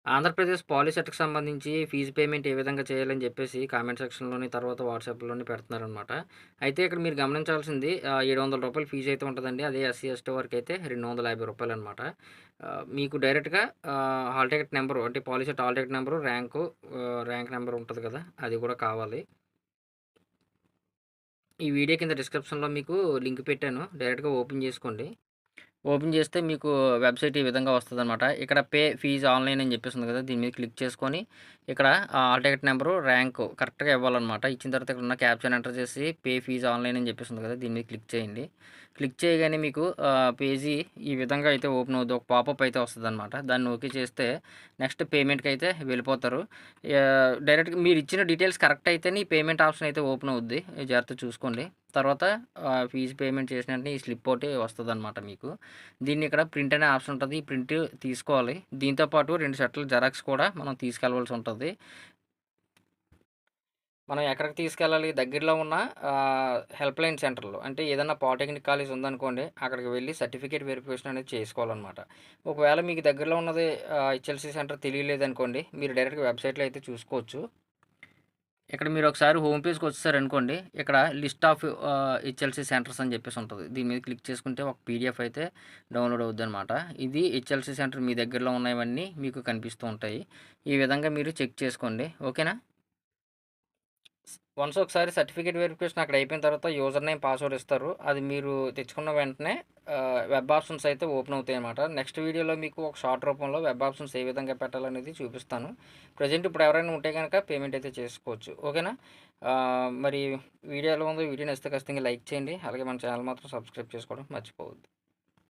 ఆంధ్రప్రదేశ్ పాలిసెట్‌కి సంబంధించి fee payment ఏ విధంగా చేయాలని జెప్పేసి కామెంట్ సెక్షన్‌లోని, తర్వాత వాట్సాప్‌లోని పెడుతున్నారనమాట. అయితే ఇక్కడ మీరు గమనించాల్సింది రూ. 700 ఫీజయితే ఉంటదండి. అదే ఎస్సీ, ఎస్టీ వారికైతే రూ. 250 అనమాట. మీకు డైరెక్ట్‌గా హాల్ టికెట్ నంబరు అంటే POLYCET hall ticket number, rank number ఉంటది కదా! అది గూడా కావాలి. ఈ వీడియో కింద డిస్క్రిప్షన్‌లో మీకు లింక్ పెట్టాను. డైరెక్ట్‌గా ఓపెన్ జేసుకోండి. ఓపెన్ చేస్తే మీకు వెబ్‌సైట్ ఈ విధంగా వస్తదనమాట. ఇక్కడ ఫీజ్ ఆన్‌లైన్ అని చెప్పేసి ఉంది కదా! దీని మీద క్లిక్ చేసుకొని, ఇక్కడ హాల్ టికెట్ నంబరు, ర్యాంకు కరెక్ట్‌గా ఇవ్వాలనమాట. ఇచ్చిన తర్వాత ఇక్కడున్న క్యాప్చాని ఎంటర్ చేసి ఫీజ్ ఆన్‌లైన్ అని చెప్పేసి ఉంది కదా! దీని మీద క్లిక్ చేయండి. క్లిక్ చేయగానే మీకు పేజీ ఈ విధంగా అయితే ఓపెన్ అవుద్ది. ఒక పాపప్ అయితే వస్తదనమాట. దాన్ని ఓకే చేస్తే నెక్స్ట్ పేమెంట్‌కయితే వెళ్ళిపోతారు. డైరెక్ట్‌గా మీరిచ్చిన డీటెయిల్స్ కరెక్ట్ అయితేనే ఈ పేమెంట్ ఆప్షన్ అయితే ఓపెన్ అవుద్ది. జాగ్రత్తగా చూసుకోండి. తర్వాత ఫీజ్ పేమెంట్ చేసిన వెంటనే ఈ స్లిప్ ఒకటి వస్తదనమాట మీకు. దీన్ని ఇక్కడ ప్రింట్ అనే ఆప్షన్ ఉంటది. ఈ ప్రింట్ తీసుకోవాలి. దీంతో పాటు 2 సెట్‌ల జెరాక్స్ కూడా మనం తీసుకెళ్ళవలసి ఉంటది. మనం ఎక్కడికి తీసుకెళ్ళాలి? దగ్గరలో ఉన్న హెల్ప్‌లైన్ సెంటర్‌లో. అంటే ఏదన్నా పాలిటెక్నిక్ కాలేజ్ ఉందనుకోండి, అక్కడికి వెళ్లి సర్టిఫికేట్ వెరిఫికేషన్ అనేది చేసుకోవాలనమాట. ఒకవేళ మీకు దగ్గరలో ఉన్నది హెచ్ఎల్‌సి సెంటర్ తెలియలేదనుకోండి, మీరు డైరెక్ట్‌గా వెబ్‌సైట్‌లో అయితే చూసుకోవచ్చు. ఇక్కడ మీరొకసారి హోమ్ పేజ్‌కొచ్చేసారనుకోండి, ఇక్కడ లిస్ట్ ఆఫ్ హెచ్ఎల్‌సి సెంటర్స్ అని జెప్పేసి ఉంటది. దీని మీద క్లిక్ చేసుకుంటే ఒక పీడీఎఫ్ అయితే డౌన్‌లోడ్ అవుద్దనమాట. ఇది హెచ్ఎల్‌సి సెంటర్ మీ దగ్గరలో ఉన్నవన్నీ మీకు కనిపిస్తూ ఉంటాయి. ఈ విధంగా మీరు చెక్ చేసుకోండి. ఓకేనా? వన్స్ ఒకసారి సర్టిఫికేట్ వెరిఫికేషన్ అక్కడ అయిపోయిన తర్వాత యూజర్ నేమ్, పాస్వర్డ్ ఇస్తారు. అది మీరు తెచ్చుకున్న వెంటనే వెబ్ ఆప్షన్స్ అయితే ఓపెన్ అవుతాయన్నమాట. నెక్స్ట్ వీడియోలో మీకు ఒక షార్ట్ రూపంలో వెబ్ ఆప్షన్స్ ఏ విధంగా పెట్టాలనేది చూపిస్తాను. ప్రెజెంట్ ఇప్పుడు ఎవరైనా ఉంటే గనక పేమెంట్ అయితే చేసుకోవచ్చు. ఓకేనా? మరి వీడియో ఎలా ఉందో వీడియో నచ్చితే ఖచ్చితంగా లైక్ చేయండి. అలాగే మన ఛానల్ మాత్రం సబ్స్క్రైబ్ చేసుకోవడం మర్చిపోవద్దు.